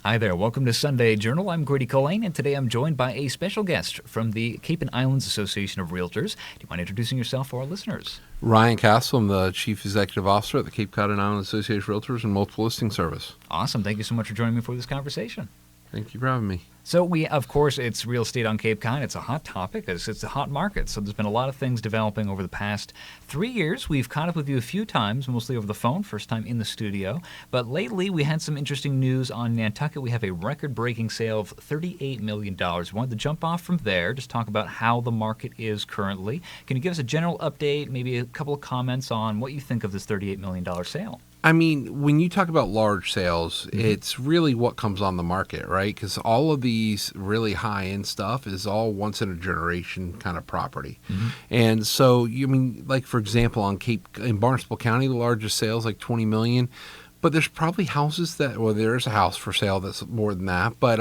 Hi there. Welcome to Sunday Journal. I'm Grady Colleen, and today I'm joined by a special guest from the Cape and Islands Association of Realtors. Do you mind introducing yourself for our listeners? Ryan Castle, I'm the Chief Executive Officer at the Cape Cod and Islands Association of Realtors and Multiple Listing Service. Awesome. Thank you so much for joining me for this conversation. Thank you for having me. So of course, it's real estate on Cape Cod. It's a hot topic. It's a hot market. So there's been a lot of things developing over the past 3 years. We've caught up with you a few times, mostly over the phone, first time in the studio. But lately, we had some interesting news on Nantucket. We have a record-breaking sale of $38 million. We wanted to jump off from there, just talk about how the market is currently. Can you give us a general update, maybe a couple of comments on what you think of this $38 million sale? I mean, when you talk about large sales, it's really what comes on the market, right? Because all of these really high-end stuff is all once-in-a-generation kind of property. And so, like, for example, in Barnstable County, the largest sale is like $20 million. But there's probably houses there's a house for sale that's more than that. But,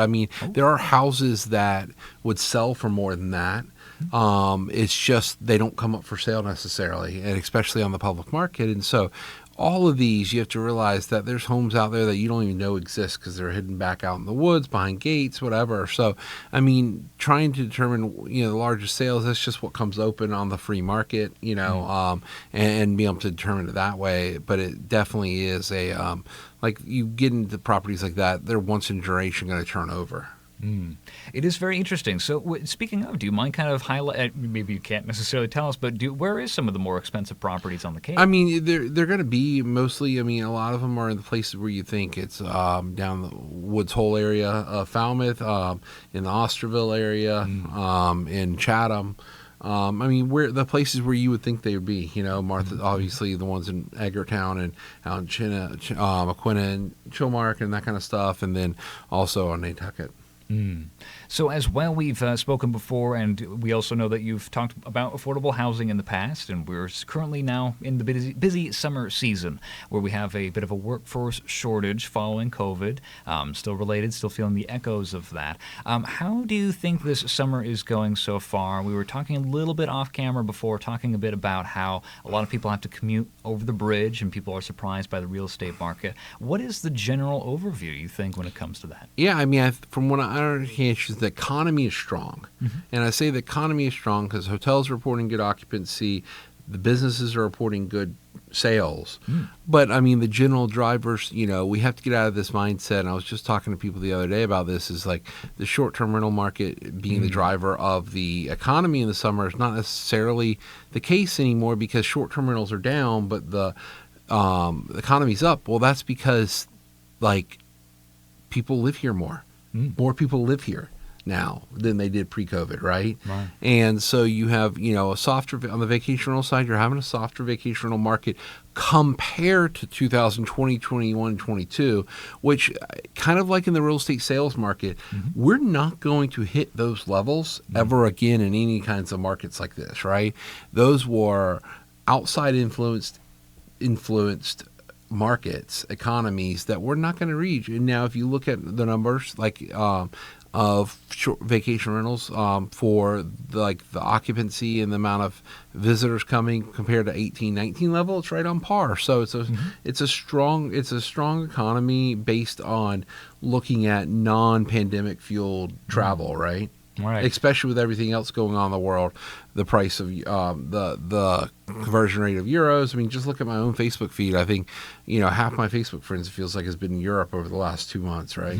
there are houses that would sell for more than that. It's just they don't come up for sale necessarily, and especially on the public market. And so all of these, you have to realize that there's homes out there that you don't even know exist because they're hidden back out in the woods, behind gates, whatever. So, trying to determine, the largest sales, that's just what comes open on the free market, and be able to determine it that way. But it definitely is like you get into properties like that, they're once in a generation going to turn over. It is very interesting. So speaking of, do you mind kind of highlight, maybe you can't necessarily tell us, but where is some of the more expensive properties on the Cape? They're going to be mostly, a lot of them are in the places where you think it's down the Woods Hole area, Falmouth, in the Osterville area, in Chatham. Where the places where you would think they would be, Martha, obviously the ones in Edgartown and out in Aquina and Chilmark and that kind of stuff, and then also on Nantucket. So as well, we've spoken before, and we also know that you've talked about affordable housing in the past, and we're currently now in the busy summer season where we have a bit of a workforce shortage following COVID, still feeling the echoes of that. How do you think this summer is going so far? We were talking a little bit off camera before, talking a bit about how a lot of people have to commute over the bridge and people are surprised by the real estate market. What is the general overview, you think, when it comes to that? Yeah, from what I understand, the economy is strong. And I say the economy is strong because hotels are reporting good occupancy, the businesses are reporting good sales. But, the general drivers, we have to get out of this mindset. And I was just talking to people the other day about this, is like the short-term rental market being the driver of the economy in the summer is not necessarily the case anymore because short-term rentals are down, but the economy's up. Well, that's because, people live here more. More people live here now than they did pre-COVID, right? And so you have, a softer, on the vacation rental side, you're having a softer vacation rental market compared to 2020, 21, 22, which kind of like in the real estate sales market, we're not going to hit those levels ever again in any kinds of markets like this, right? Those were outside influenced markets, economies that we're not going to reach. And now if you look at the numbers of short vacation rentals for the occupancy and the amount of visitors coming compared to 18-19 level, it's right on par. So it's a strong economy based on looking at non-pandemic fueled travel, right? Right. Especially with everything else going on in the world, the price of the conversion rate of euros. Just look at my own Facebook feed. I think, half my Facebook friends, it feels like, has been in Europe over the last 2 months, right?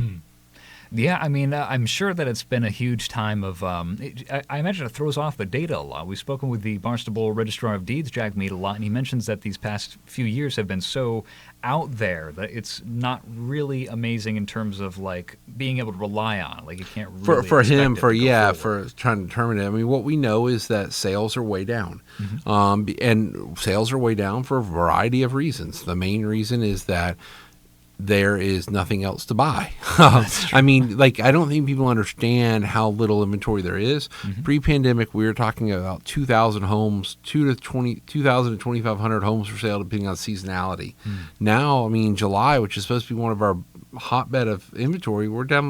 Yeah, I'm sure that it's been a huge time of, I imagine it throws off the data a lot. We've spoken with the Barnstable Registrar of Deeds, Jack Mead, a lot, and he mentions that these past few years have been so out there that it's not really amazing in terms of, being able to rely on. You can't really for trying to determine it. What we know is that sales are way down. And sales are way down for a variety of reasons. The main reason is that there is nothing else to buy. I don't think people understand how little inventory there is. Pre-pandemic, we were talking about 2,000 homes, 2,000 to 2,500 homes for sale, depending on seasonality. Now, July, which is supposed to be one of our hotbed of inventory, we're down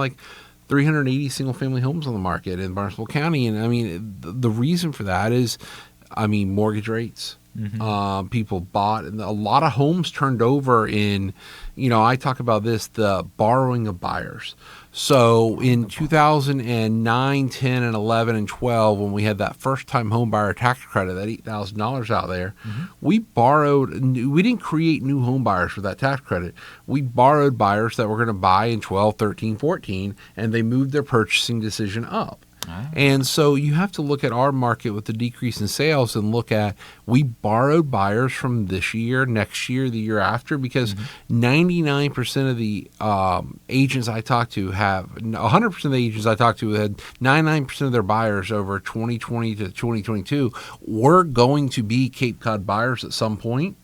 380 single-family homes on the market in Barnstable County. And, the reason for that is, mortgage rates. People bought, and a lot of homes turned over in, I talk about this, the borrowing of buyers. So in 2009, 10, and 11, and 12, when we had that first-time home buyer tax credit, that $8,000 out there, we didn't create new home buyers for that tax credit. We borrowed buyers that were going to buy in 12, 13, 14, and they moved their purchasing decision up. And so you have to look at our market with the decrease in sales and look at, we borrowed buyers from this year, next year, the year after, because 99% of the agents I talk to 100% of the agents I talk to had 99% of their buyers over 2020 to 2022 were going to be Cape Cod buyers at some point.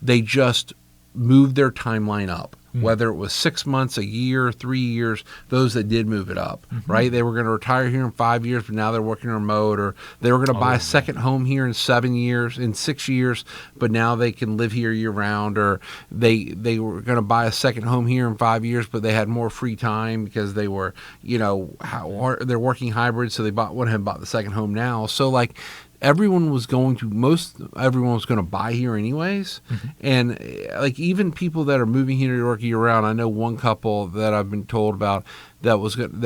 They just moved their timeline up. Whether it was 6 months, a year, 3 years, those that did move it up, right? They were going to retire here in 5 years, but now they're working remote, or they were going to buy a second home here in 6 years, but now they can live here year round, or they were going to buy a second home here in 5 years, but they had more free time because they were, they're working hybrid, so they went ahead and bought the second home now. So like, everyone was going to buy here anyways. And like, even people that are moving here to work year round, I know one couple that I've been told about that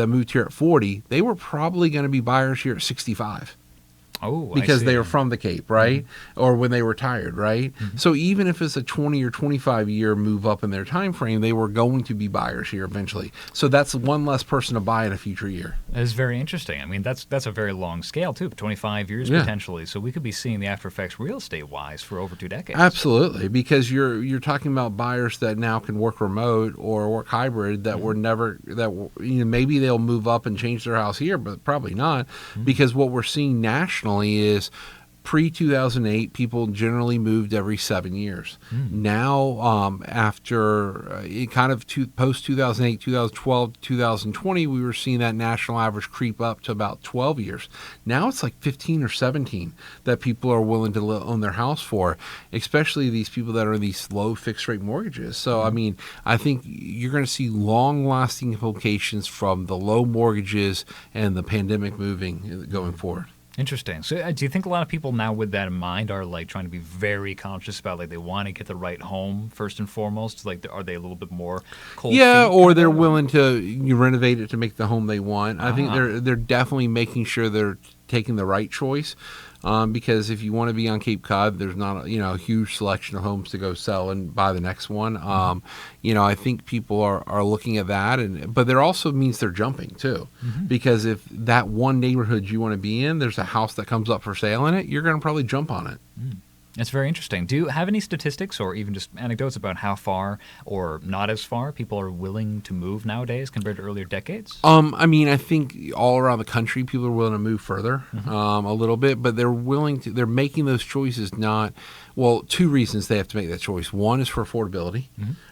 moved here at 40, they were probably going to be buyers here at 65. Oh, because they were from the Cape, right? Or when they retired, right? So even if it's a 20 or 25 year move up in their time frame, they were going to be buyers here eventually. So that's one less person to buy in a future year. That is very interesting. I mean, that's a very long scale too, 25 years potentially. So we could be seeing the after effects real estate wise for over 2 decades. Absolutely, because you're talking about buyers that now can work remote or work hybrid that were never maybe they'll move up and change their house here, but probably not, because what we're seeing nationally is pre-2008, people generally moved every 7 years. Now, after post-2008, 2012, 2020, we were seeing that national average creep up to about 12 years. Now it's like 15 or 17 that people are willing to own their house for, especially these people that are in these low fixed-rate mortgages. So, I mean, I think you're going to see long-lasting implications from the low mortgages and the pandemic moving going forward. Interesting. So do you think a lot of people now with that in mind are like trying to be very conscious about, like, they want to get the right home first and foremost? Like, are they a little bit more cold feet? Or they're willing to renovate it to make the home they want. I think they're definitely making sure they're taking the right choice. Because if you want to be on Cape Cod, there's not a huge selection of homes to go sell and buy the next one. I think people are looking at that, but there also means they're jumping too, because if that one neighborhood you want to be in, there's a house that comes up for sale in it, you're going to probably jump on it. That's very interesting. Do you have any statistics or even just anecdotes about how far or not as far people are willing to move nowadays compared to earlier decades? I mean, I think all around the country, people are willing to move further a little bit, but they're making those choices two reasons they have to make that choice. One is for affordability,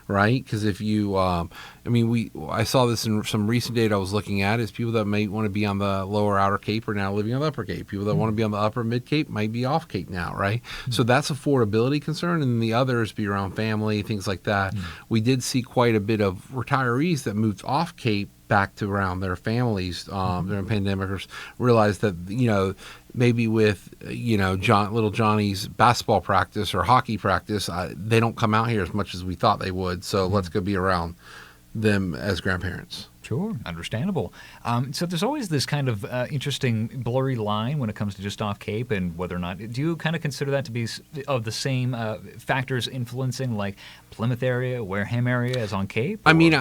right? Because if you, I saw this in some recent data I was looking at, is people that may want to be on the lower outer Cape are now living on the upper Cape. People that want to be on the upper mid Cape might be off Cape now, right? So that's affordability concern, and the others be around family, things like that. We did see quite a bit of retirees that moved off Cape back to around their families during pandemic, or realized that maybe with little Johnny's basketball practice or hockey practice, they don't come out here as much as we thought they would. So let's go be around them as grandparents. Sure, understandable. So there's always this kind of interesting blurry line when it comes to just off Cape and whether or not, do you kind of consider that to be of the same factors influencing like Plymouth area, Wareham area as on Cape? Or? I mean,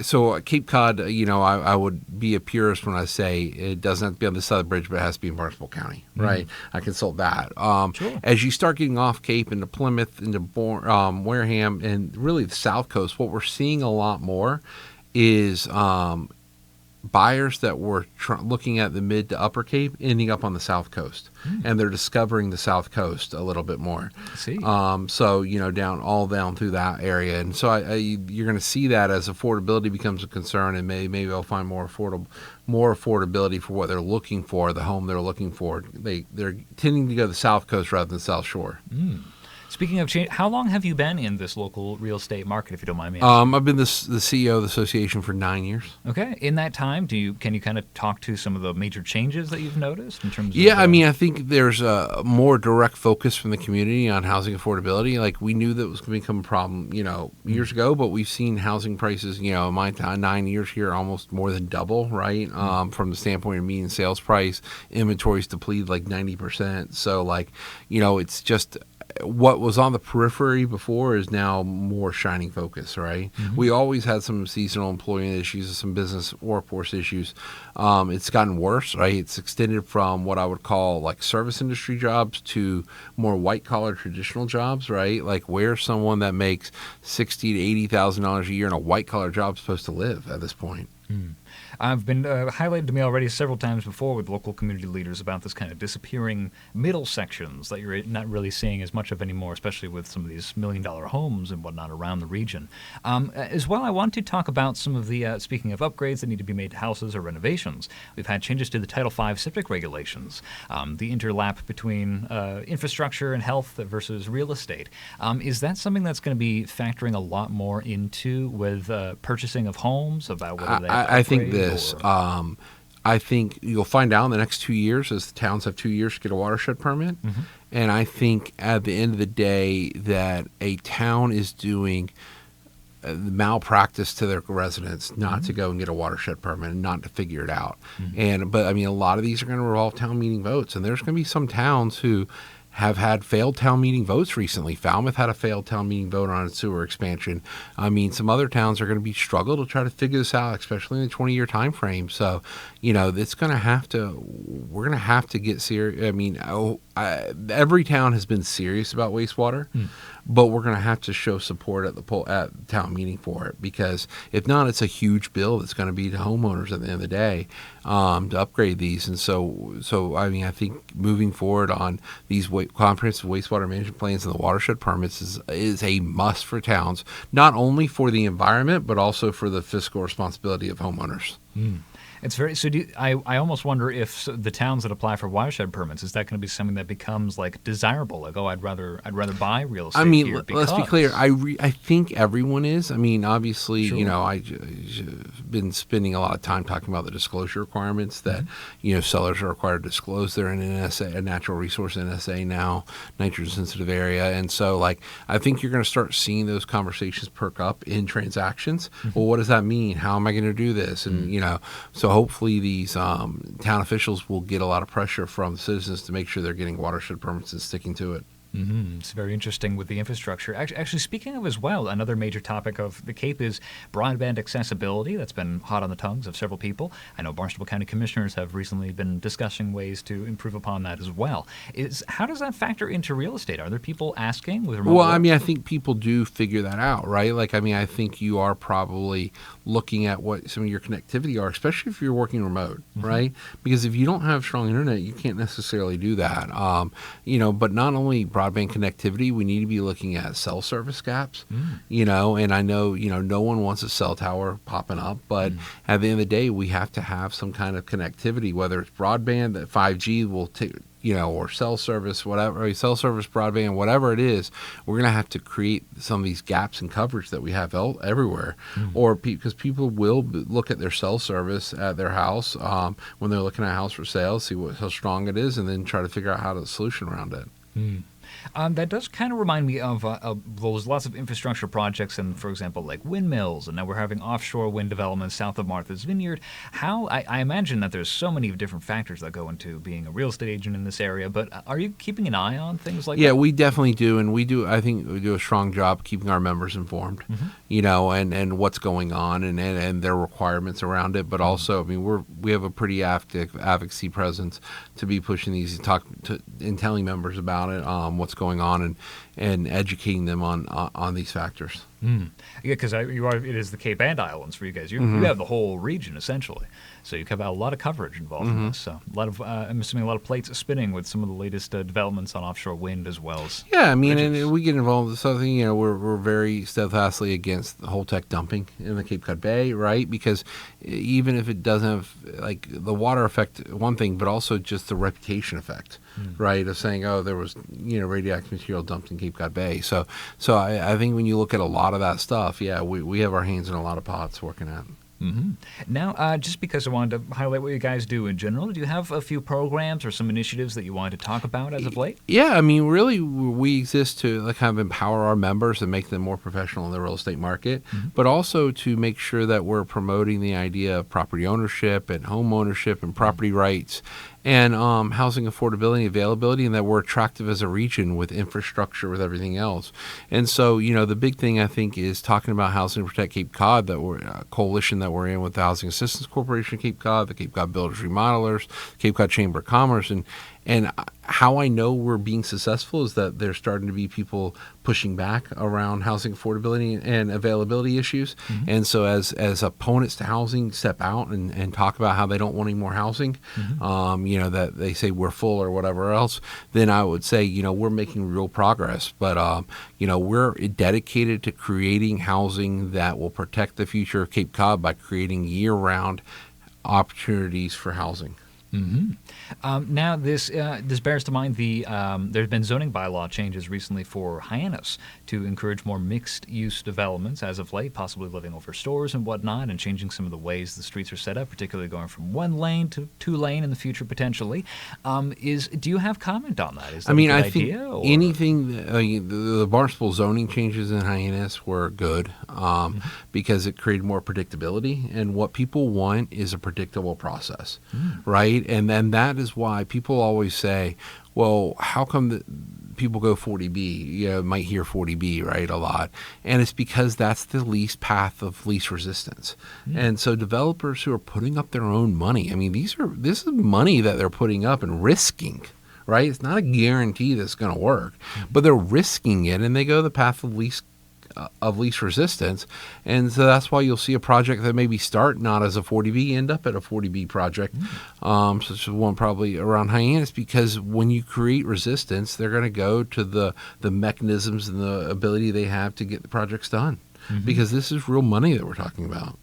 so Cape Cod, I would be a purist when I say it doesn't have to be on this side of the bridge, but it has to be in Barnstable County, right? I consult that. Sure. As you start getting off Cape into Plymouth, into Wareham, and really the South Coast, what we're seeing a lot more is buyers that were looking at the mid to upper Cape ending up on the South Coast, and they're discovering the South Coast a little bit more. I see. So down through that area, and so you're going to see that as affordability becomes a concern, and maybe they'll find more affordability for what they're looking for, the home they're looking for. They're tending to go to the South Coast rather than the South Shore. Speaking of change, how long have you been in this local real estate market, if you don't mind me asking? I've been the CEO of the association for 9 years. Okay. In that time, can you kind of talk to some of the major changes that you've noticed in terms of? Yeah, I mean, I think there's a more direct focus from the community on housing affordability. Like, we knew that it was going to become a problem, years ago, but we've seen housing prices, in my 9 years here, almost more than double, right? From the standpoint of median sales price, inventories deplete like 90%. So, it's just what was on the periphery before is now more shining focus, right? Mm-hmm. We always had some seasonal employment issues, some business workforce issues. It's gotten worse, right? It's extended from what I would call like service industry jobs to more white collar traditional jobs, right? Like, where's someone that makes $60,000 to $80,000 a year in a white collar job supposed to live at this point? Mm. I've been highlighted to me already several times before with local community leaders about this kind of disappearing middle sections that you're not really seeing as much of anymore, especially with some of these $1-million homes and whatnot around the region. As well, I want to talk about some of the, speaking of upgrades that need to be made to houses or renovations, we've had changes to the Title V septic regulations, the interlap between infrastructure and health versus real estate. Is that something that's going to be factoring a lot more into with purchasing of homes, about whether they have to I think upgrade, this. I think you'll find out in the next 2 years, as the towns have 2 years to get a watershed permit. Mm-hmm. And I think at the end of the day that a town is doing malpractice to their residents not mm-hmm. to go and get a watershed permit and not to figure it out. Mm-hmm. But I mean, a lot of these are going to involve town meeting votes, and there's going to be some towns who have had failed town meeting votes recently. Falmouth had a failed town meeting vote on its sewer expansion. I mean, some other towns are going to be struggle to try to figure this out, especially in a 20-year time frame. So, it's going to have to. We're going to have to get serious. I mean, every town has been serious about wastewater, but we're going to have to show support at the town meeting for it, because if not, it's a huge bill that's going to be to homeowners at the end of the day to upgrade these. And so I mean, I think moving forward on these comprehensive wastewater management plans and the watershed permits is a must for towns, not only for the environment but also for the fiscal responsibility of homeowners. It's very so. I almost wonder if the towns that apply for watershed permits, is that going to be something that becomes like desirable? Like, I'd rather buy real estate. I mean, here let's be clear. I think everyone is. I mean, obviously, sure. I've been spending a lot of time talking about the disclosure requirements that sellers are required to disclose. They're in an NSA, a natural resource NSA now, nitrogen sensitive area, and so I think you're going to start seeing those conversations perk up in transactions. Mm-hmm. Well, what does that mean? How am I going to do this? And so hopefully these town officials will get a lot of pressure from the citizens to make sure they're getting watershed permits and sticking to it. Mm-hmm. It's very interesting with the infrastructure. Actually, speaking of as well, another major topic of the Cape is broadband accessibility. That's been hot on the tongues of several people. I know Barnstable County commissioners have recently been discussing ways to improve upon that as well. How does that factor into real estate? Are there people asking with remote work? I mean, I think people do figure that out, right? I think you are probably looking at what some of your connectivity are, especially if you're working remote, mm-hmm. right? Because if you don't have strong internet, you can't necessarily do that. But not only broadband connectivity, we need to be looking at cell service gaps, and I know, no one wants a cell tower popping up, but at the end of the day, we have to have some kind of connectivity, whether it's broadband that 5G will take, or cell service, whatever, cell service, broadband, whatever it is, we're going to have to create some of these gaps in coverage that we have everywhere. Or because people will look at their cell service at their house when they're looking at a house for sale, see how strong it is, and then try to figure out how to solution around it. That does kind of remind me of those lots of infrastructure projects, and for example, like windmills, and now we're having offshore wind development south of Martha's Vineyard. I imagine that there's so many different factors that go into being a real estate agent in this area, but are you keeping an eye on things like that? Yeah, we definitely do, and I think we do a strong job keeping our members informed, and what's going on and their requirements around it, but also, I mean, we have a pretty active advocacy presence to be pushing these and telling members about it, what's going on, and educating them on these factors. Yeah, because it is the Cape and Islands for you guys. You have the whole region essentially, so you have a lot of coverage involved in this. So a lot of I'm assuming a lot of plates spinning with some of the latest developments on offshore wind as well as. Yeah, I mean, and we get involved with something. We're very steadfastly against the whole tech dumping in the Cape Cod Bay, right? Because even if it doesn't have the water effect, one thing, but also just the reputation effect. right? Of saying, oh, there was radioactive material dumped in Cape Cod Bay. So I think when you look at a lot of that stuff, yeah, we have our hands in a lot of pots working at. Mm-hmm. Now, just because I wanted to highlight what you guys do in general, do you have a few programs or some initiatives that you wanted to talk about as of late? Yeah, I mean, really, we exist to kind of empower our members and make them more professional in the real estate market, but also to make sure that we're promoting the idea of property ownership and home ownership and property rights and housing affordability and availability, and that we're attractive as a region with infrastructure, with everything else. And so, the big thing I think is talking about Housing Protect Cape Cod, that we're a coalition that we're in with the Housing Assistance Corporation of Cape Cod, the Cape Cod Builders Remodelers, Cape Cod Chamber of Commerce, and how I know we're being successful is that there's starting to be people pushing back around housing affordability and availability issues. And so as opponents to housing step out and talk about how they don't want any more housing, that they say we're full or whatever else, then I would say, we're making real progress. But, we're dedicated to creating housing that will protect the future of Cape Cod by creating year-round opportunities for housing. Now, this bears to mind there's been zoning bylaw changes recently for Hyannis to encourage more mixed-use developments as of late, possibly living over stores and whatnot, and changing some of the ways the streets are set up, particularly going from 1 lane to 2 lane in the future potentially. Do you have comment on that? Is that a good idea? Think anything, the Barnstable zoning changes in Hyannis were good because it created more predictability, and what people want is a predictable process, right? And then that is why people always say, well, how come people go 40B? You might hear 40B, right, a lot. And it's because that's the least path of least resistance. And so developers who are putting up their own money, I mean, this is money that they're putting up and risking, right? It's not a guarantee that's going to work, but they're risking it, and they go the path of least resistance. And so that's why you'll see a project that maybe start not as a 40B end up at a 40B project, such as one probably around Hyannis, because when you create resistance, they're going to go to the mechanisms and the ability they have to get the projects done. Because this is real money that we're talking about.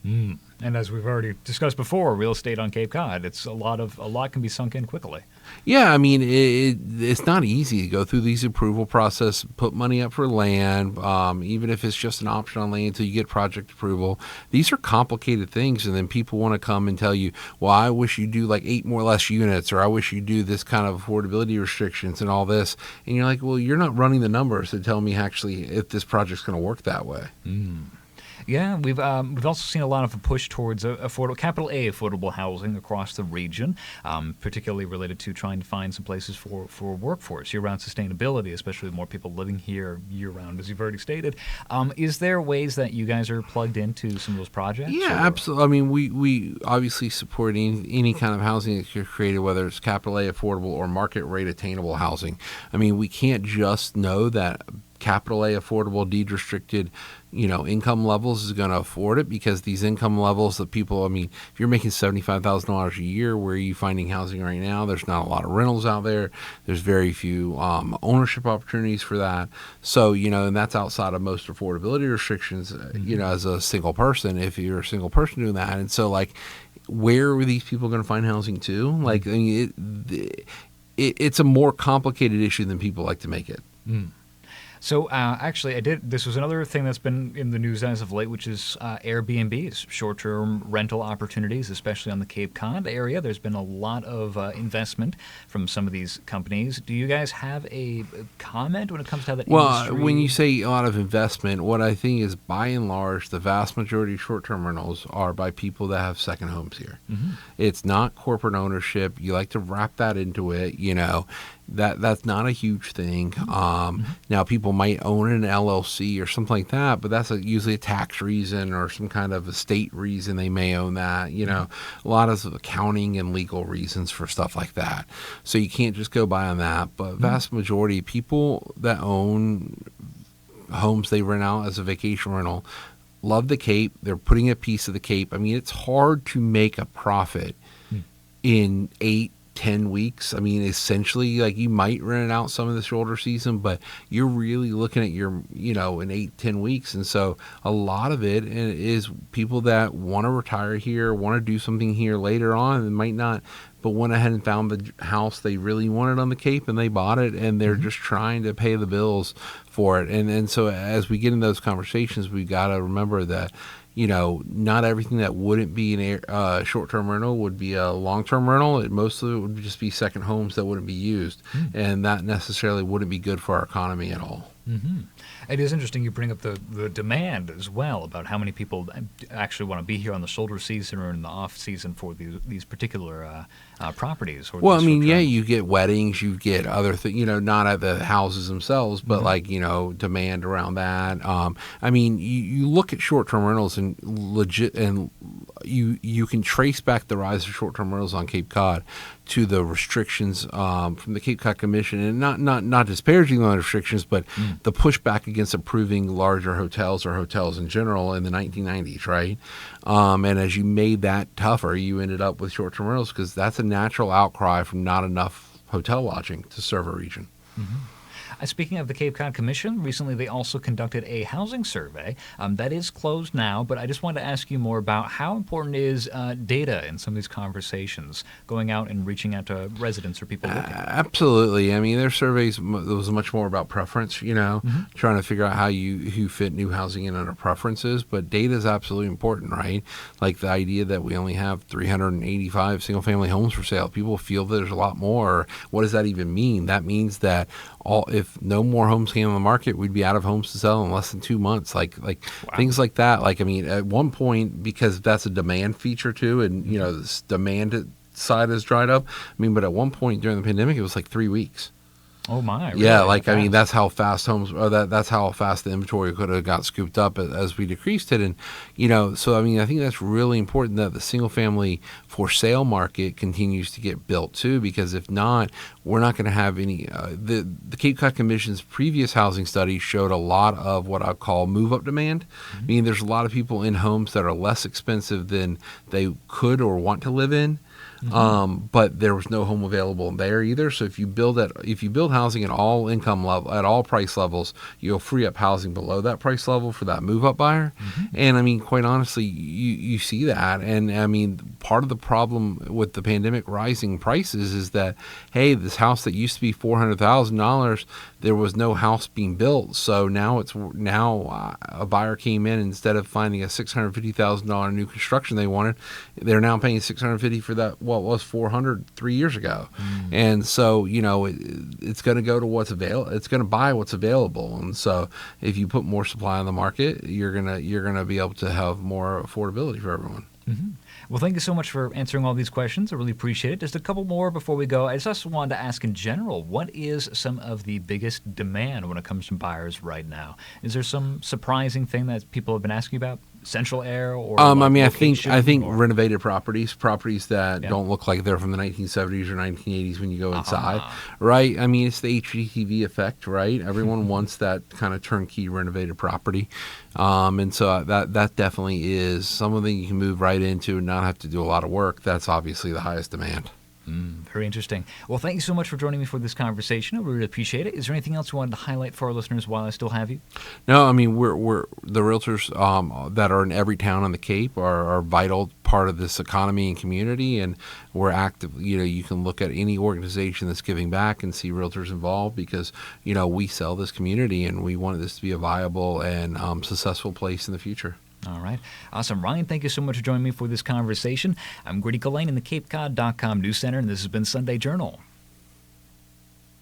And as we've already discussed before, real estate on Cape Cod, a lot can be sunk in quickly. Yeah, I mean, it's not easy to go through these approval process, put money up for land, even if it's just an option on land until you get project approval. These are complicated things, and then people want to come and tell you, well, I wish you do like 8 more less units, or I wish you do this kind of affordability restrictions and all this. And you're like, well, you're not running the numbers to tell me actually if this project's going to work that way. Yeah, we've also seen a lot of a push towards capital A affordable housing across the region, particularly related to trying to find some places for workforce, year-round sustainability, especially with more people living here year-round, as you've already stated. Is there ways that you guys are plugged into some of those projects? Yeah, absolutely. I mean, we obviously support any kind of housing that's created, whether it's capital A affordable or market rate attainable housing. I mean, we can't just know that capital A affordable deed restricted income levels is going to afford it, because these income levels that people, I mean, if you're making $75,000 a year, where are you finding housing right now? There's not a lot of rentals out there. There's very few ownership opportunities for that. So, and that's outside of most affordability restrictions, as a single person, if you're a single person doing that. And so, like, where are these people going to find housing too? Like, I mean, it's a more complicated issue than people like to make it. So actually, this was another thing that's been in the news as of late, which is Airbnbs, short-term rental opportunities, especially on the Cape Cod area. There's been a lot of investment from some of these companies. Do you guys have a comment when it comes to how that industry... When you say a lot of investment, what I think is, by and large, the vast majority of short-term rentals are by people that have second homes here. It's not corporate ownership. You like to wrap that into it, That's not a huge thing. Now, people might own an LLC or something like that, but that's usually a tax reason or some kind of estate reason they may own that. A lot of accounting and legal reasons for stuff like that. So you can't just go by on that. But vast majority of people that own homes they rent out as a vacation rental love the Cape. They're putting a piece of the Cape. I mean, it's hard to make a profit in 8 10 weeks. I mean, essentially, like, you might rent it out some of the shoulder season, but you're really looking at your, in 8-10 weeks. And so a lot of it is people that want to retire here, want to do something here later on, and might not, but went ahead and found the house they really wanted on the Cape, and they bought it, and they're just trying to pay the bills for it. And so as we get in those conversations, we've got to remember that, not everything that wouldn't be a short-term rental would be a long-term rental. Most of it would just be second homes that wouldn't be used, and that necessarily wouldn't be good for our economy at all. Mm-hmm. It is interesting you bring up the demand as well, about how many people actually want to be here on the shoulder season or in the off season for these particular properties. Or well, I mean, yeah, you get weddings, you get other things, not at the houses themselves, but demand around that. I mean, you look at short-term rentals and you can trace back the rise of short-term rentals on Cape Cod to the restrictions from the Cape Cod Commission, and not disparaging the restrictions, but the pushback against approving larger hotels or hotels in general in the 1990s, right? And as you made that tougher, you ended up with short-term rentals because that's a natural outcry from not enough hotel lodging to serve a region. Mm-hmm. Speaking of the Cape Cod Commission, recently they also conducted a housing survey. That is closed now, but I just wanted to ask you more about how important is data in some of these conversations, going out and reaching out to residents or people looking? Absolutely. I mean, their surveys was much more about preference, trying to figure out how you fit new housing in under preferences. But data is absolutely important, right? Like the idea that we only have 385 single-family homes for sale. People feel that there's a lot more. What does that even mean? That means that if no more homes came on the market, we'd be out of homes to sell in less than 2 months. Wow. Things like that. Like, I mean, at one point, because that's a demand feature too, and this demand side has dried up. I mean, but at one point during the pandemic, it was like 3 weeks. Oh my! Really? Yeah, I mean, that's how fast that's how fast the inventory could have got scooped up as we decreased it, and so I mean, I think that's really important that the single family for sale market continues to get built too, because if not, we're not going to have any. The Cape Cod Commission's previous housing study showed a lot of what I call move up demand. I mean, there's a lot of people in homes that are less expensive than they could or want to live in. But there was no home available there either. So if you build housing at all income level, at all price levels, you'll free up housing below that price level for that move up buyer. And I mean, quite honestly, you see that. And I mean, part of the problem with the pandemic rising prices is that, hey, this house that used to be $400,000, there was no house being built. So now a buyer came in, instead of finding a $650,000 new construction they wanted, they're now paying $650,000 for that. What was $400,000 3 years ago. And so it's going to go to what's available. It's going to buy what's available. And so if you put more supply on the market, you're gonna be able to have more affordability for everyone. Well, thank you so much for answering all these questions. I really appreciate it. Just a couple more before we go. I just wanted to ask in general, what is some of the biggest demand when it comes to buyers right now? Is there some surprising thing that people have been asking about? Central air or I mean, I think renovated properties that don't look like they're from the 1970s or 1980s when you go inside, right? I mean, it's the HGTV effect, right? Everyone wants that kind of turnkey renovated property, and so that definitely is something you can move right into and not have to do a lot of work. That's obviously the highest demand. Very interesting. Well, thank you so much for joining me for this conversation. I really appreciate it. Is there anything else you wanted to highlight for our listeners while I still have you? No, I mean, we're the realtors that are in every town on the Cape are a vital part of this economy and community, and we're active. You can look at any organization that's giving back and see realtors involved, because we sell this community and we want this to be a viable and successful place in the future. All right. Awesome. Ryan, thank you so much for joining me for this conversation. I'm Grady Colleen in the CapeCod.com News Center, and this has been Sunday Journal.